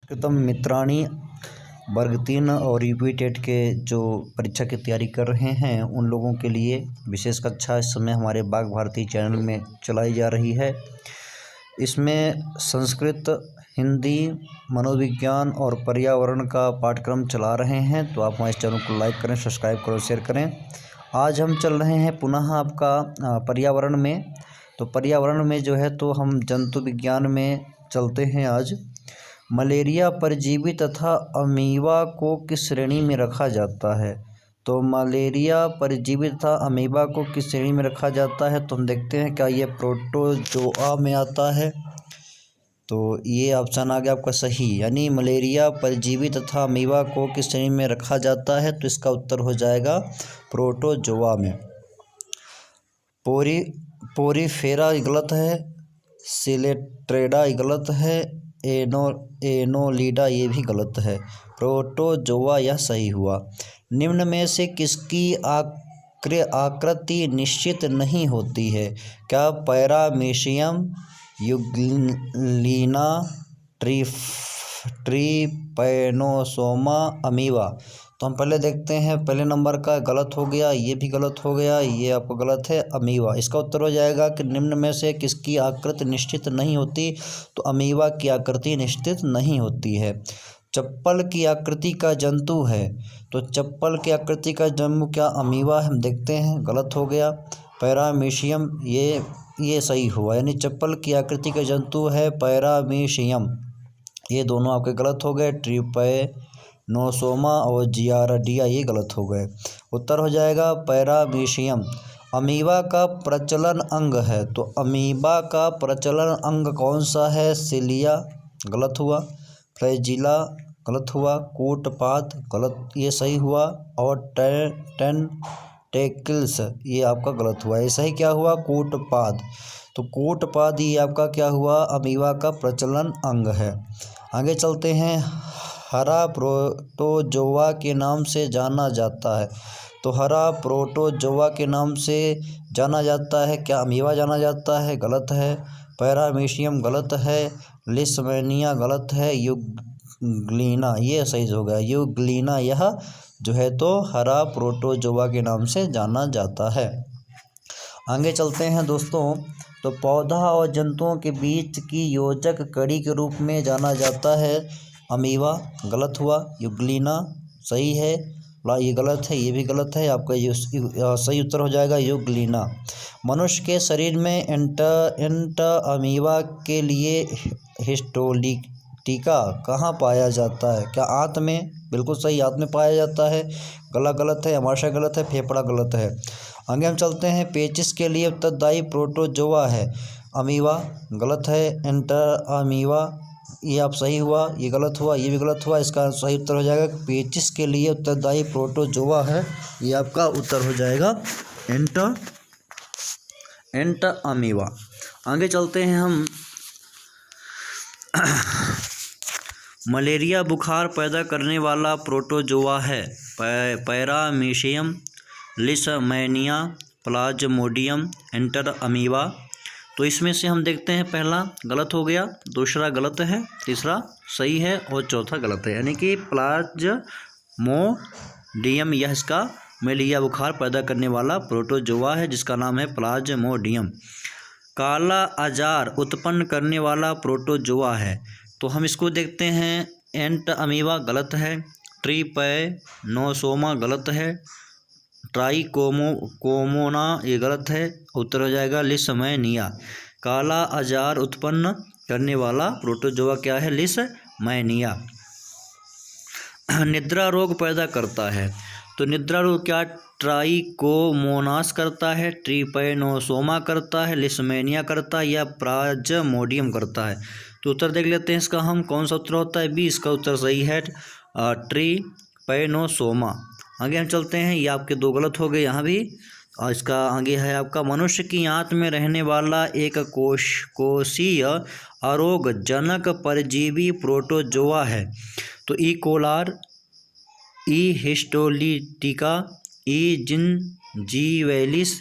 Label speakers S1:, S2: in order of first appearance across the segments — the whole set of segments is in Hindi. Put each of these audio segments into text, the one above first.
S1: प्रियतम मित्राणी वर्ग 3 और यूपी टेट के जो परीक्षा की तैयारी कर रहे हैं उन लोगों के लिए विशेष कक्षा इस समय हमारे बाघ भारती चैनल में चलाई जा रही है। इसमें संस्कृत, हिंदी, मनोविज्ञान और पर्यावरण का पाठ्यक्रम चला रहे हैं, तो आप हमारे चैनल को लाइक करें, सब्सक्राइब करें, शेयर करें। आज हम चल रहे हैं पुनः आपका पर्यावरण में। तो पर्यावरण में जो है तो हम जंतु विज्ञान में चलते हैं। आज मलेरिया परजीवी तथा अमीबा को किस श्रेणी में रखा जाता है? तो मलेरिया परजीवी तथा अमीबा को किस श्रेणी में रखा जाता है? तो हम देखते हैं क्या ये प्रोटोजोआ में आता है। तो ये ऑप्शन आ गया आपका सही, यानी मलेरिया परजीवी तथा अमीबा को किस श्रेणी में रखा जाता है? तो इसका उत्तर हो जाएगा प्रोटोजोआ में। पोरीफेरा गलत है, सिलेट्रेडा गलत है, एनोलिडा ये भी गलत है। प्रोटोजोआ यह सही हुआ। निम्न में से किसकी आकृति निश्चित नहीं होती है? क्या पैरामीशियम, यूग्लिना, ट्रिपैनोसोमा, अमीबा? तो हम पहले देखते हैं, पहले नंबर का गलत हो गया, ये भी गलत हो गया, ये आपको गलत है, अमीबा। इसका उत्तर हो जाएगा कि निम्न में से किसकी आकृति निश्चित नहीं होती? तो अमीबा की आकृति निश्चित नहीं होती है। चप्पल की आकृति का जंतु है, तो चप्पल की आकृति का जंतु क्या अमीबा? हम देखते हैं, गलत हो गया। पैरामीशियम ये सही हुआ, यानी चप्पल की आकृति का जंतु है पैरामीशियम। ये दोनों आपके गलत हो गए। ट्रिपैनोसोमा और जियारडिया ये गलत हो गए। उत्तर हो जाएगा पैरामीशियम। अमीबा का प्रचलन अंग है, तो अमीबा का प्रचलन अंग कौन सा है? सिलिया गलत हुआ, फ्लैजिला गलत हुआ, कूटपाद गलत, ये सही हुआ, और टेंटेकल्स ये आपका गलत हुआ। ऐसा ही क्या हुआ? कूटपाद। तो कूटपाद ये आपका क्या हुआ? अमीबा का प्रचलन अंग है। आगे चलते हैं। हरा प्रोटोजोआ के नाम से जाना जाता है, तो हरा प्रोटोजोआ के नाम से जाना जाता है क्या अमीबा जाना जाता है? गलत है। पैरामीशियम गलत है, लिस्मेनिया गलत है, यूग्लिना ये सही होगा। यूग्लिना यह जो है तो हरा प्रोटोजोआ के नाम से जाना जाता है। आगे चलते हैं दोस्तों। तो पौधा और जंतुओं के बीच की योजक कड़ी के रूप में जाना जाता है अमीबा, गलत हुआ। यूग्लिना सही है, ये गलत है, ये भी गलत है। आपका सही उत्तर हो जाएगा यूग्लिना। मनुष्य के शरीर में एंट अमीबा के लिए हिस्टोलिटिका कहाँ पाया जाता है? क्या आंत में? बिल्कुल सही, आंत में पाया जाता है। गला गलत है, अमाशय गलत है, फेफड़ा गलत है। आगे हम चलते हैं। पेचिश के लिए उत्तरदायी प्रोटोजोआ है अमीबा, गलत है। एंटर अमीबा ये आप सही हुआ, ये गलत हुआ, ये भी गलत हुआ। इसका सही उत्तर हो जाएगा पेचिश के लिए उत्तरदायी प्रोटोजोआ है, ये आपका उत्तर हो जाएगा एंट अमीबा। आगे चलते हैं हम। मलेरिया बुखार पैदा करने वाला प्रोटोजोआ है paramecium, leishmania, Plasmodium, enter amoeba. तो इसमें से हम देखते हैं, पहला गलत हो गया, दूसरा गलत है, तीसरा सही है और चौथा गलत है, यानी कि प्लाज्मोडियम यह इसका मलेरिया बुखार पैदा करने वाला प्रोटोजोआ है, जिसका नाम है प्लाज्मोडियम। काला अजार उत्पन्न करने वाला प्रोटोजोआ है, तो हम इसको देखते हैं। एंट अमीबा गलत है, ट्रिपैनोसोमा गलत है, ट्राइकोमोना ये गलत है। उत्तर हो जाएगा लिस्मेनिया। काला अजार उत्पन्न करने वाला प्रोटोजोआ क्या है? लिस्मेनिया। निद्रा रोग पैदा करता है, तो निद्रा रोग क्या ट्राइकोमोनास करता है, ट्रिपैनोसोमा करता है, लिस्मेनिया करता है, या प्लाज्मोडियम करता है? तो उत्तर देख लेते हैं इसका हम, कौन सा उत्तर होता है? बी इसका उत्तर सही है, ट्रिपैनोसोमा। आगे हम चलते हैं। ये आपके दो गलत हो गए यहाँ भी। और इसका आगे है आपका मनुष्य की आंत में रहने वाला एक कोशीय अरोगजनक परजीवी प्रोटोजोआ है, तो ई कोलार, ई हिस्टोलिटिका, ई जिंजीवैलिस,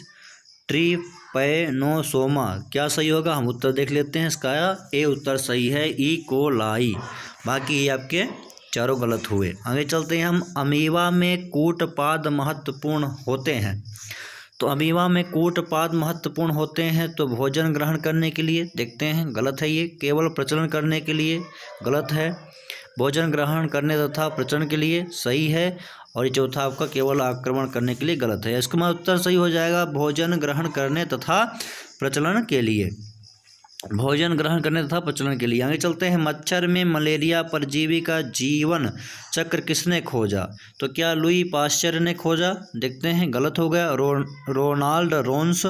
S1: ट्रिपैनोसोमा क्या सही होगा? हम उत्तर देख लेते हैं इसका। ए उत्तर सही है, ई कोलाई। बाकी ये आपके चारों गलत हुए। आगे चलते हैं हम। अमीबा में कूटपाद महत्वपूर्ण होते हैं। तो अमीबा में कूटपाद महत्वपूर्ण होते हैं तो भोजन ग्रहण करने के लिए, देखते हैं गलत है ये। केवल प्रचलन करने के लिए, गलत है। भोजन ग्रहण करने तथा प्रचलन के लिए, सही है। और ये चौथा आपका केवल आक्रमण करने के लिए, गलत है। इसका उत्तर सही हो जाएगा भोजन ग्रहण करने तथा प्रचलन के लिए। भोजन ग्रहण करने तथा प्रचलन के लिए। आगे चलते हैं। मच्छर में मलेरिया परजीवी का जीवन चक्र किसने खोजा? तो क्या लुई पाश्चर ने खोजा? देखते हैं गलत हो गया। रोनाल्ड रोन्स,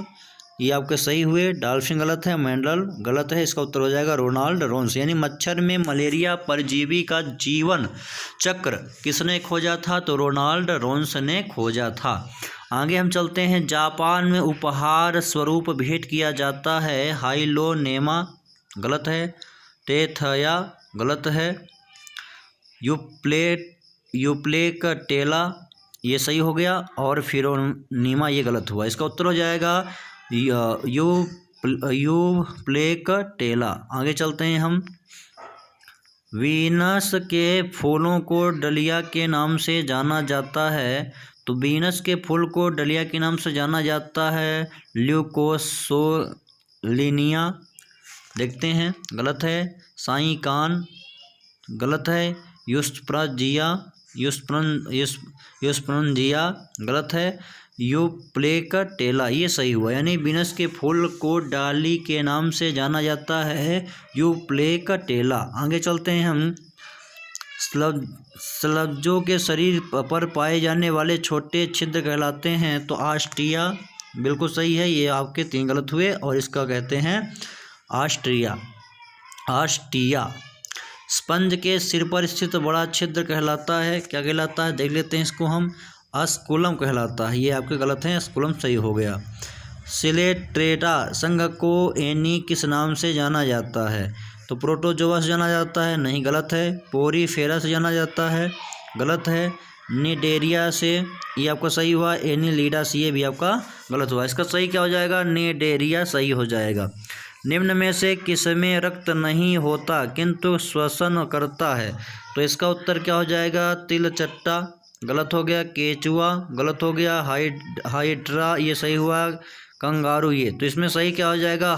S1: ये आपके सही हुए। डाल्फिन गलत है। मेंडल गलत है। इसका उत्तर हो जाएगा रोनाल्ड रोन्स। यानी मच्छर में मलेरिया परजीवी का जीवन चक्र किसने खोजा था? तो रोनाल्ड रोन्स ने खोजा था। आगे हम चलते हैं। जापान में उपहार स्वरूप भेंट किया जाता है हाइलोनेमा, गलत है। टेथया गलत है। यूप्लेकटेला ये सही हो गया। और फिरोनीमा ये गलत हुआ। इसका उत्तर हो जाएगा यूप्लेकटेला। आगे चलते हैं हम। वीनस के फूलों को डलिया के नाम से जाना जाता है। तो वीनस के फूल को डलिया के नाम से जाना जाता है ल्यूकोसोलिनिया, देखते हैं गलत है। साइकान गलत है। यूस्प्रनजिया गलत है। यूप्लेकटेला ये सही हुआ। यानी वीनस के फूल को डाली के नाम से जाना जाता है यूप्लेकटेला। आगे चलते हैं हम। स्लज्जों के शरीर पर पाए जाने वाले छोटे छिद्र कहलाते हैं। तो आस्ट्रिया बिल्कुल सही है। ये आपके 3 गलत हुए और इसका कहते हैं आस्ट्रिया। स्पंज के सिर पर स्थित बड़ा छिद्र कहलाता है, क्या कहलाता है? देख लेते हैं इसको हम। अस्कुलम कहलाता है। ये आपके गलत हैं। अस्कुलम सही हो गया। सिलेट्रेटा संघ को एनी किस नाम से जाना जाता है? तो प्रोटोजोआ से जाना जाता है, नहीं गलत है। पोरीफेरा से जाना जाता है, गलत है। निडेरिया से, ये आपका सही हुआ। एनीलिडा से, ये भी आपका गलत हुआ। इसका सही क्या हो जाएगा? निडेरिया सही हो जाएगा। निम्न में से किसमें रक्त नहीं होता किंतु श्वसन करता है? तो इसका उत्तर क्या हो जाएगा? तिलचट्टा गलत हो गया। केचुआ गलत हो गया। हाइड्रा ये सही हुआ। कंगारू ये, तो इसमें सही क्या हो जाएगा?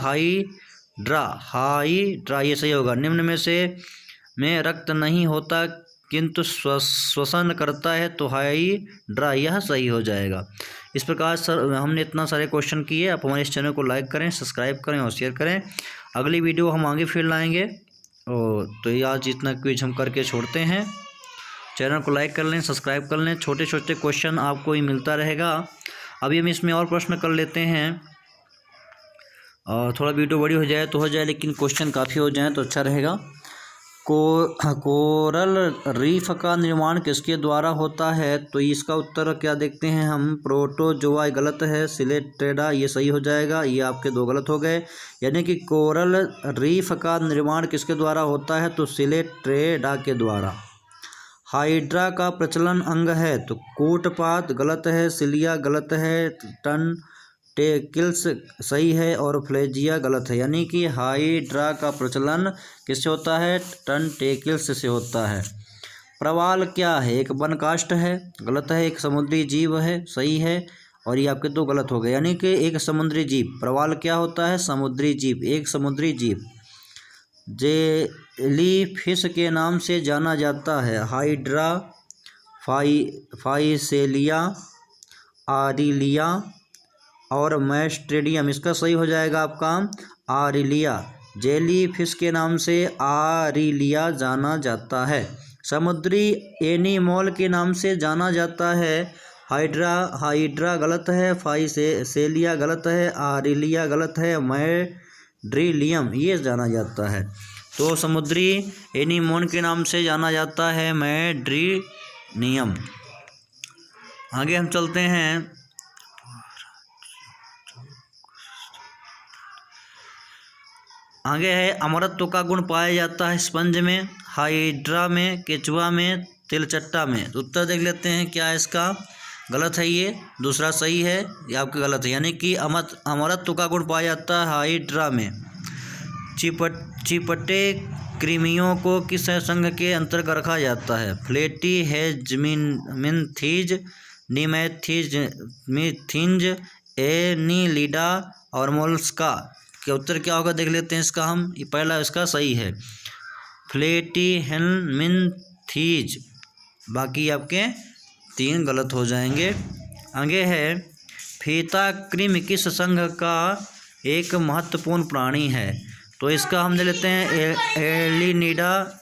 S1: हाइड्रा ये सही होगा। निम्न में से में रक्त नहीं होता किंतु श्वसन करता है, तो हाइड्रा यह सही हो जाएगा। इस प्रकार सर हमने इतना सारे क्वेश्चन किए। आप हमारे इस चैनल को लाइक करें, सब्सक्राइब करें और शेयर करें। अगली वीडियो हम आगे फिर लाएंगे। और तो ये आज इतना क्विज हम करके छोड़ते हैं। चैनल को लाइक कर लें, सब्सक्राइब कर लें। छोटे छोटे क्वेश्चन आपको ही मिलता रहेगा। अभी हम इसमें और प्रश्न कर लेते हैं। थोड़ा वीडियो बड़ी हो जाए तो हो जाए, लेकिन क्वेश्चन काफ़ी हो जाए तो अच्छा रहेगा। कोरल रीफ का निर्माण किसके द्वारा होता है? तो इसका उत्तर क्या देखते हैं हम। प्रोटोजोआ गलत है। सिलेट्रेटा ये सही हो जाएगा। ये आपके 2 गलत हो गए। यानी कि कोरल रीफ का निर्माण किसके द्वारा होता है? तो सिलेट्रेटा के द्वारा। हाइड्रा का प्रचलन अंग है। तो कूटपाद गलत है। सिलिया गलत है। टेंटेकिल्स सही है। और फ्लेजिया गलत है। यानी कि हाइड्रा का प्रचलन किससे होता है? टेंटेकिल्स से होता है। प्रवाल क्या है? एक वनकाष्ठ है, गलत है। एक समुद्री जीव है, सही है। और ये आपके 2 गलत हो गए। यानी कि एक समुद्री जीव। प्रवाल क्या होता है? समुद्री जीव, एक समुद्री जीव। जेलीफिश के नाम से जाना जाता है। हाइड्रा, फाइसेलिया, आरिलिया और मैस्ट्रेडियम। इसका सही हो जाएगा आपका आरिलिया। जेलीफिश के नाम से आरिलिया जाना जाता है। समुद्री एनीमोल के नाम से जाना जाता है। हाइड्रा गलत है। फाइसेलिया गलत है। आरिलिया गलत है। मैड्रिलियम ये जाना जाता है। तो समुद्री एनीमोन के नाम से जाना जाता है मैड्रिलियम। आगे हम चलते हैं। आगे है अमरत्व का गुण पाया जाता है स्पंज में, हाइड्रा में, केचुआ में, तिलचट्टा में। तो उत्तर देख लेते हैं क्या है इसका। गलत है ये, दूसरा सही है, ये आपका गलत है। यानी कि अमरत्व का गुण पाया जाता है हाइड्रा में। चिपटे कृमियों को किस संघ के अंतर्गत रखा जाता है? प्लेटीहेल्मिन्थीज, निमैथिज, एनीलिडा और मोलस्का। के उत्तर क्या होगा देख लेते हैं इसका हम। पहला इसका सही है प्लेटीहेल्मिन्थीज, बाकी आपके 3 गलत हो जाएंगे। आगे है फीता कृमि किस संघ का एक महत्वपूर्ण प्राणी है? तो इसका हम ले लेते हैं एलिनिडा,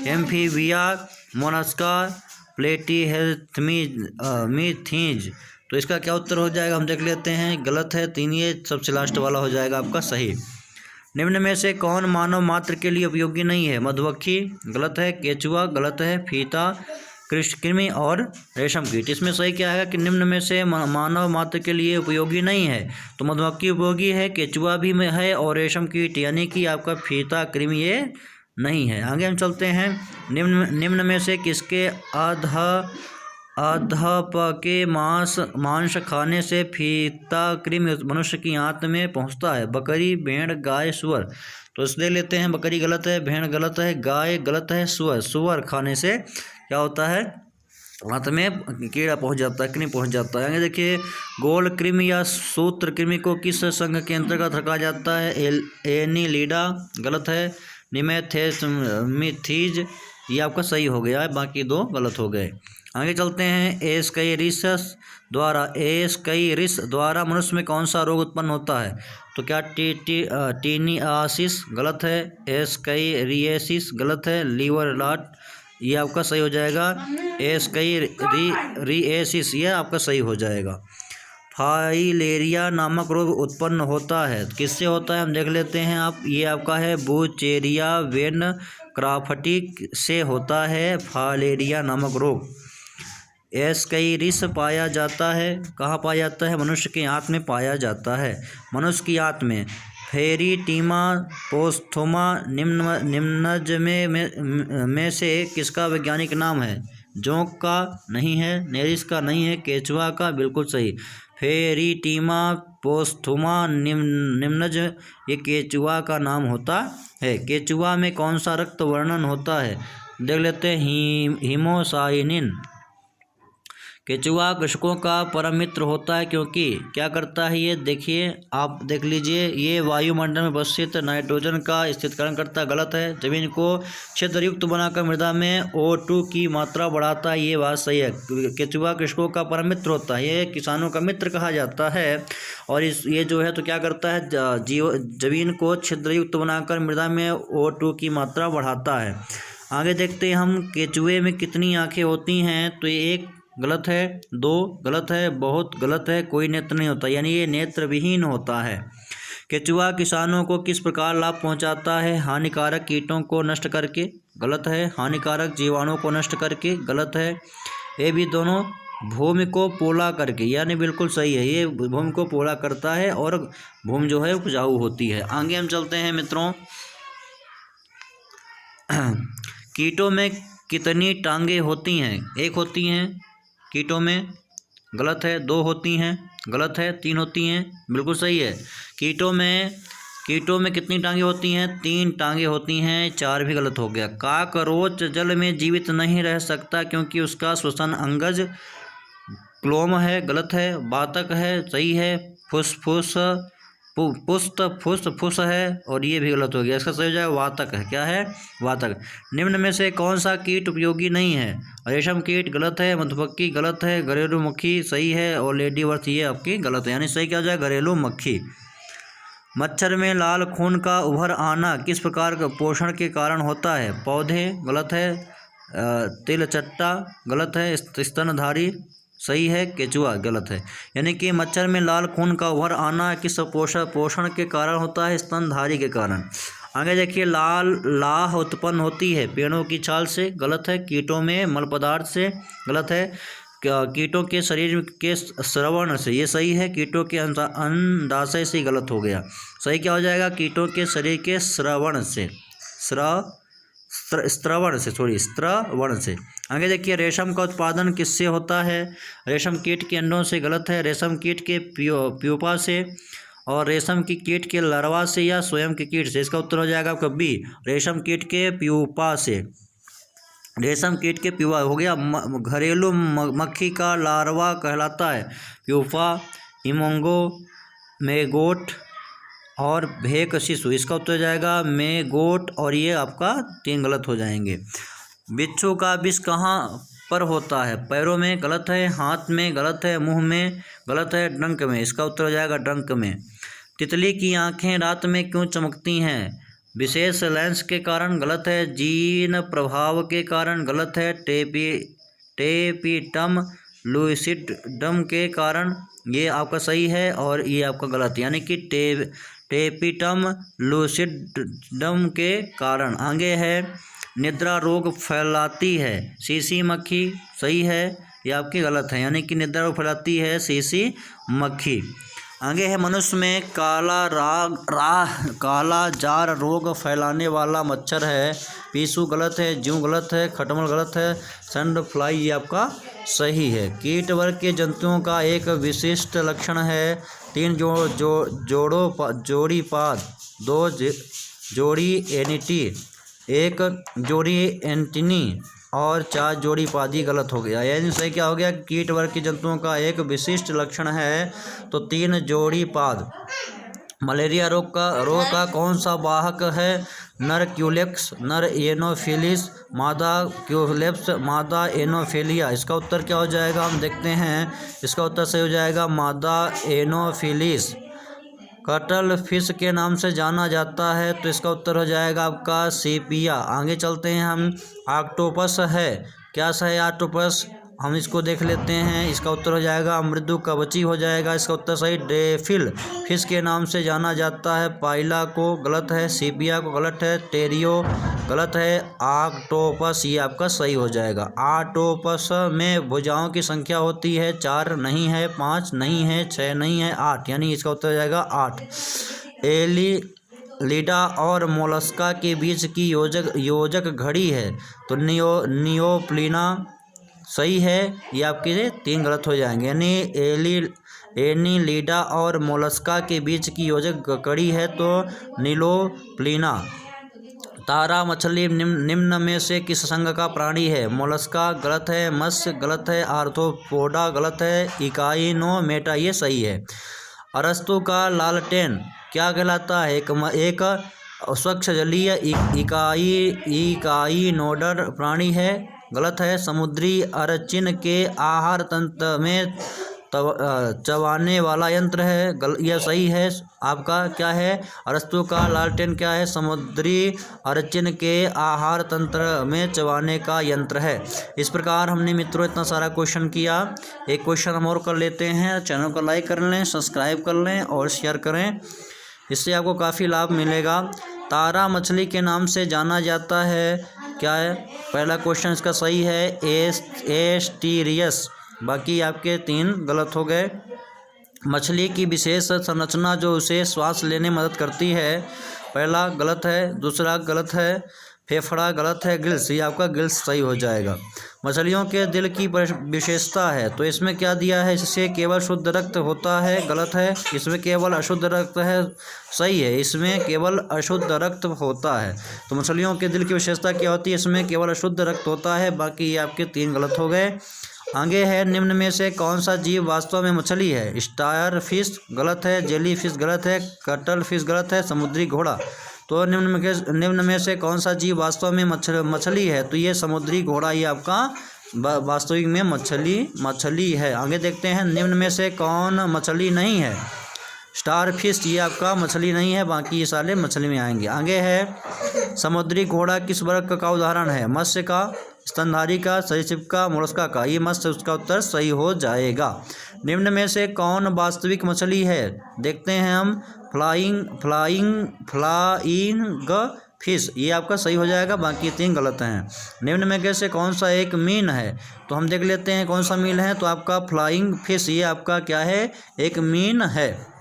S1: एम्फीबिया, मोलस्का, प्लेटीहेल्मिन्थीज। तो इसका क्या उत्तर हो जाएगा हम देख लेते हैं। गलत है 3, ये सबसे लास्ट वाला हो जाएगा आपका सही। निम्न में से कौन मानव मात्र के लिए उपयोगी नहीं है? मधुमक्खी गलत है, केचुआ गलत है, फीता, कृमि और रेशम कीट। इसमें सही क्या है कि निम्न में से मानव मात्र के लिए उपयोगी नहीं है। तो मधुमक्खी उपयोगी है, केचुआ भी में है और रेशम कीट यानी कि आपका फीता कृमि ये नहीं है। आगे हम चलते हैं। निम्न में से किसके अधपके मांस खाने से फीता कृमि मनुष्य की आंत में पहुंचता है? बकरी, भेड़, गाय, सुअर। तो इसलिए लेते हैं बकरी गलत है, भेड़ गलत है, गाय गलत है, सुअर खाने से क्या होता है आंत में कीड़ा पहुंच जाता है, कृमि पहुंच जाता है। आगे देखिए गोल कृमि या सूत्र कृमि को किस संघ के अंतर्गत रखा जाता है? एनीलिडा गलत है, निमैथिज ये आपका सही हो गया है, बाकी 2 गलत हो गए। आगे चलते हैं। एस्केरिस द्वारा मनुष्य में कौन सा रोग उत्पन्न होता है? तो क्या टीनियासिस गलत है, एस्केरियासिस गलत है, लीवर रॉट ये आपका सही हो जाएगा, एस्केरियासिस ये आपका सही हो जाएगा। फाइलेरिया नामक रोग उत्पन्न होता है किससे होता है हम देख लेते हैं। ये आपका है बुचेरिया वेन क्राफ्टिक से होता है फाइलेरिया नामक रोग। एस्केरिस पाया जाता है कहाँ पाया जाता है? मनुष्य के आंत में पाया जाता है। मनुष्य की आंत में फेरिटीमा पोस्थोमा निम्नज में से किसका वैज्ञानिक नाम है? जोंक का नहीं है, नेरिस का नहीं है, केचुआ का बिल्कुल सही। फेरिटीमा पोस्थोमा निम्नज ये केचुआ का नाम होता है। केचुआ में कौन सा रक्त वर्णन होता है देख लेते हैं। हीमोसाइनिन। केचुआ कृषकों का परम मित्र होता है क्योंकि क्या करता है ये देखिए, आप देख लीजिए, ये वायुमंडल में उपस्थित नाइट्रोजन का स्थिरीकरण करता है। गलत है। जमीन को छिद्रयुक्त बनाकर मृदा में O2 की मात्रा बढ़ाता है, ये बात सही है। केचुआ कृषकों का परम मित्र होता है, ये किसानों का मित्र कहा जाता है। और ये जो है तो क्या करता है जमीन को छिद्रयुक्त बनाकर मृदा में O2 की मात्रा बढ़ाता है। आगे देखते हैं हम केचुए में कितनी आँखें होती हैं। तो ये 1 गलत है, 2 गलत है, बहुत गलत है, कोई नेत्र नहीं होता, यानी ये नेत्र विहीन होता है। केचुआ किसानों को किस प्रकार लाभ पहुंचाता है? हानिकारक कीटों को नष्ट करके गलत है, हानिकारक जीवाणुओं को नष्ट करके गलत है, ये भी दोनों भूमि को पोला करके यानी बिल्कुल सही है। ये भूमि को पोला करता है और भूमि जो है उपजाऊ होती है। आगे हम चलते हैं मित्रों। कीटों में कितनी टांगें होती हैं? 1 होती हैं कीटों में, गलत है। 2 होती हैं, गलत है। 3 होती हैं, बिल्कुल सही है। कीटों में कितनी टांगें होती हैं? 3 टांगें होती हैं, 4 भी गलत हो गया। काकरोच जल में जीवित नहीं रह सकता क्योंकि उसका श्वसन अंगज क्लोम है, गलत है। बातक है, सही है। फुस है और ये भी गलत हो गया। इसका सही हो जाएगा वातक है। क्या है? वातक। निम्न में से कौन सा कीट उपयोगी नहीं है? रेशम कीट गलत है, मधुमक्खी गलत है, घरेलू मक्खी सही है और लेडी बर्थ ये आपकी गलत है, यानी सही क्या हो जाएगा? घरेलू मक्खी। मच्छर में लाल खून का उभर आना किस प्रकार का पोषण के कारण होता है? पौधे गलत है, तिलचट्टा गलत है, स्तनधारी सही है, केचुआ गलत है। यानी कि मच्छर में लाल खून का उभर आना किस पोषण के कारण होता है? स्तनधारी के कारण। आगे देखिए लाह उत्पन्न होती है पेड़ों की छाल से, गलत है। कीटों में मल पदार्थ से, गलत है। कीटों के शरीर के श्रवण से, ये सही है। कीटों के अंडाशय से गलत हो गया। सही क्या हो जाएगा? कीटों के शरीर के श्रवण से, स्त्रवण से। आगे देखिए रेशम का उत्पादन किससे होता है? रेशम कीट के अंडों से, गलत है। रेशम कीट के प्यूपा से और रेशम की कीट के लार्वा से या स्वयं के कीट से? इसका उत्तर हो जाएगा आपका बी, रेशम कीट के प्यूपा से। रेशम कीट के प्यूपा हो गया। घरेलू मक्खी का लार्वा कहलाता है प्यूपा, इमोंगो, मेगोट और भेक शिशु। इसका उत्तर हो जाएगा मेगोट, और ये आपका 3 गलत हो जाएंगे। बिच्छू का विष कहाँ पर होता है? पैरों में, गलत है। हाथ में, गलत है। मुंह में, गलत है। डंक में? इसका उत्तर हो जाएगा डंक में। तितली की आंखें रात में क्यों चमकती हैं? विशेष लेंस के कारण, गलत है। जीन प्रभाव के कारण, गलत है। टेपिटम लुसिडम के कारण, ये आपका सही है, और ये आपका गलत, यानी कि टेपिटम लुसिडम के कारण। आगे है, निद्रा रोग फैलाती है सीसी मक्खी, सही है। ये आपकी गलत है, यानी कि निद्रा रोग फैलाती है सीसी मक्खी। आगे है, मनुष्य में काला जार रोग फैलाने वाला मच्छर है पीसू, गलत है। जूं गलत है। खटमल गलत है। सैंड फ्लाई ये आपका सही है। कीट वर्ग के जंतुओं का एक विशिष्ट लक्षण है 3 जोड़ी पाद, 2 जोड़ी एंटिटी, 1 जोड़ी एंटिनी और 4 जोड़ी पादी। गलत हो गया, यानी सही क्या हो गया? कीट वर्ग के जंतुओं का एक विशिष्ट लक्षण है तो 3 जोड़ी पाद। मलेरिया रोग का कौन सा वाहक है? नर क्यूलेक्स, नर एनोफिलिस, मादा क्यूलेप्स, मादा एनोफिलिया। इसका उत्तर क्या हो जाएगा? हम देखते हैं। इसका उत्तर सही हो जाएगा मादा एनोफिलिस। कटल फिश के नाम से जाना जाता है तो इसका उत्तर हो जाएगा आपका सेपिया। आगे चलते हैं हम। ऑक्टोपस है, क्या सही है? ऑक्टोपस, हम इसको देख लेते हैं। इसका उत्तर हो जाएगा मृदु कवची हो जाएगा। इसका उत्तर सही। डेफिल फिश के नाम से जाना जाता है पाइला को, गलत है। सीपिया को, गलत है। टेरियो, गलत है। ऑक्टोपस ये आपका सही हो जाएगा। ऑक्टोपस में भुजाओं की संख्या होती है 4 नहीं है, 5 नहीं है, 6 नहीं है, 8, यानी इसका उत्तर हो जाएगा 8। लीडा और मोलस्का के बीच की योजक घड़ी है तो नियोप्लिना, सही है। ये आपके 3 गलत हो जाएंगे, यानी एनीलिडा और मोलस्का के बीच की योजक कड़ी है तो नीलोप्लिना। तारा मछली निम्न में से किस संघ का प्राणी है? मोलस्का, गलत है। मत्स्य, गलत है। आर्थ्रोपोडा, गलत है। इकाइनोमेटा, ये सही है। अरस्तु का लालटेन क्या कहलाता है? एक स्वच्छ जलीय इकाइनोडर प्राणी है, गलत है। समुद्री अरचिन के आहार तंत्र में चबाने वाला यंत्र है, यह सही है। आपका क्या है? अरस्तु का लालटेन क्या है? समुद्री अरचिन के आहार तंत्र में चबाने का यंत्र है। इस प्रकार हमने मित्रों इतना सारा क्वेश्चन किया। एक क्वेश्चन हम और कर लेते हैं। चैनल को लाइक कर लें, सब्सक्राइब कर लें और शेयर करें, इससे आपको काफ़ी लाभ मिलेगा। तारा मछली के नाम से जाना जाता है, क्या है? पहला क्वेश्चन इसका सही है एस्टीरियस, बाकी आपके 3 गलत हो गए। मछली की विशेष संरचना जो उसे श्वास लेने में मदद करती है, पहला गलत है। दूसरा गलत है, फेफड़ा, गलत है। गिल्स, ये आपका गिल्स सही हो जाएगा। मछलियों के दिल की विशेषता है तो इसमें क्या दिया है? इससे केवल शुद्ध रक्त होता है, गलत है। इसमें केवल अशुद्ध रक्त है, सही है। इसमें केवल अशुद्ध रक्त होता है। तो मछलियों के दिल की विशेषता क्या होती है? इसमें केवल अशुद्ध रक्त होता है, बाकी ये आपके 3 गलत हो गए। आगे है, निम्न में से कौन सा जीव वास्तव में मछली है? स्टार फिश, गलत है। जेली फिश, गलत है। कटल फिश, गलत है। समुद्री घोड़ा, तो निम्न में से कौन सा जीव वास्तव में मछली है? तो ये समुद्री घोड़ा ये आपका वास्तविक में मछली है। आगे देखते हैं, निम्न में से कौन मछली नहीं है? स्टार फिश, ये आपका मछली नहीं है, बाकी ये सारे मछली में आएंगे। आगे है, समुद्री घोड़ा किस वर्ग का उदाहरण है? मत्स्य का, स्तनधारी का, सरीसृप का, मोलस्का का। ये मत्स्य, उसका उत्तर सही हो जाएगा। निम्न में से कौन वास्तविक मछली है? देखते हैं हम। फ्लाइंग फिश, ये आपका सही हो जाएगा, बाकी 3 गलत हैं। निम्न में से कौन सा एक मीन है? तो हम देख लेते हैं कौन सा मीन है। तो आपका फ्लाइंग फिश, ये आपका क्या है? एक मीन है।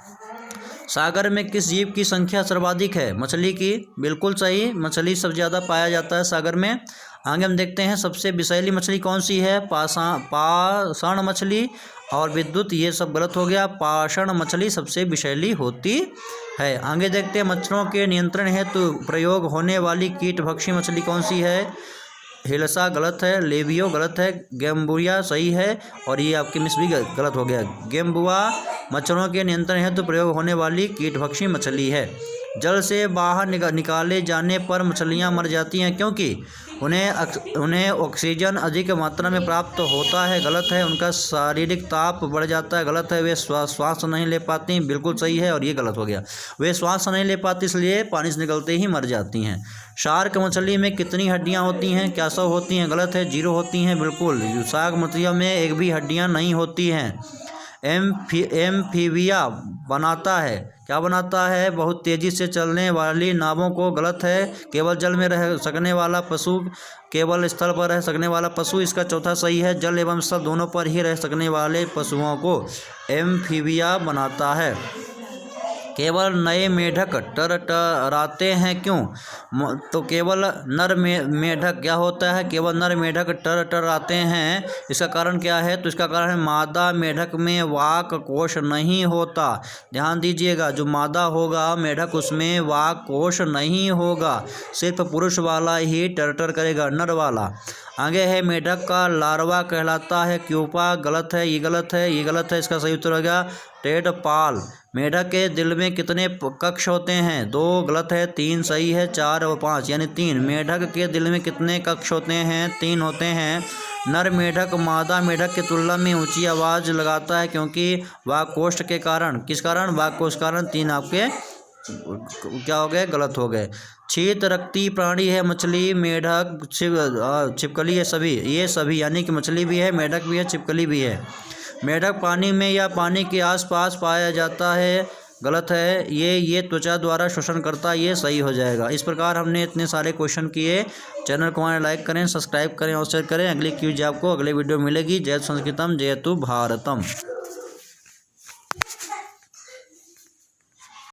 S1: सागर में किस जीव की संख्या सर्वाधिक है? मछली की, बिल्कुल सही। मछली सबसे ज़्यादा पाया जाता है सागर में। आगे हम देखते हैं, सबसे विषैली मछली कौन सी है? पाषाण मछली और विद्युत, ये सब गलत हो गया। पाषाण मछली सबसे विषैली होती है। आगे देखते हैं, मच्छरों के नियंत्रण हेतु प्रयोग होने वाली कीटभक्षी मछली कौन सी है? हिलसा गलत है, लेबियो गलत है, गेम्बुआ सही है, और ये आपकी मिस भी गलत हो गया। गेम्बुआ मच्छरों के नियंत्रण हेतु प्रयोग होने वाली कीटभक्षी मछली है। जल से बाहर निकाले जाने पर मछलियां मर जाती हैं क्योंकि उन्हें ऑक्सीजन अधिक मात्रा में प्राप्त होता है, गलत है। उनका शारीरिक ताप बढ़ जाता है, गलत है। वे श्वास नहीं ले पाती, बिल्कुल सही है, और ये गलत हो गया। वे श्वास नहीं ले पाती इसलिए पानी से निकलते ही मर जाती हैं। शार्क मछली में कितनी हड्डियां होती हैं? क्या 100 होती हैं? गलत है, 0 होती हैं, बिल्कुल। शार्क मछलियों में एक भी हड्डियां नहीं होती हैं। एम्फीबिया बनाता है, क्या बनाता है? बहुत तेज़ी से चलने वाली नावों को, गलत है। केवल जल में रह सकने वाला पशु, केवल स्थल पर रह सकने वाला पशु, इसका चौथा सही है। जल एवं स्थल दोनों पर ही रह सकने वाले पशुओं को एम्फीबिया बनाता है। केवल नए मेढक टरटराते हैं क्यों? तो केवल नर मेढक क्या होता है? केवल नर मेढक टरटराते हैं, इसका कारण क्या है? तो इसका कारण है मादा मेढक में वाक कोश नहीं होता। ध्यान दीजिएगा, जो मादा होगा मेढक उसमें वाक कोश नहीं होगा, सिर्फ पुरुष वाला ही टरटर करेगा, नर वाला। आगे है, मेढक का लार्वा कहलाता है क्यूपा, गलत है, ये गलत है, ये गलत है। इसका सही उत्तर हो गया टेडपाल। मेढक के दिल में कितने कक्ष होते हैं? 2 गलत है, 3 सही है, 4 और 5 यानी 3। मेढक के दिल में कितने कक्ष होते हैं? 3 होते हैं। नर मेढक मादा मेढक की तुलना में ऊंची आवाज़ लगाता है क्योंकि वाक्कोष्ठ के कारण। किस कारण? वाक्कोष्ठ कारण। 3 आपके क्या हो गए? गलत हो गए। शीत रक्ती प्राणी है मछली, मेढक, छिपकली है, सभी। ये सभी यानी कि मछली भी है, मेढक भी है, छिपकली भी है। मेढक पानी में या पानी के आसपास पाया जाता है, गलत है। ये त्वचा द्वारा शोषण करता है, ये सही हो जाएगा। इस प्रकार हमने इतने सारे क्वेश्चन किए। चैनल को लाइक करें, सब्सक्राइब करें और शेयर करें। अगली क्यूज आपको अगले वीडियो मिलेगी। जय संस्कृतम जयतु भारतम।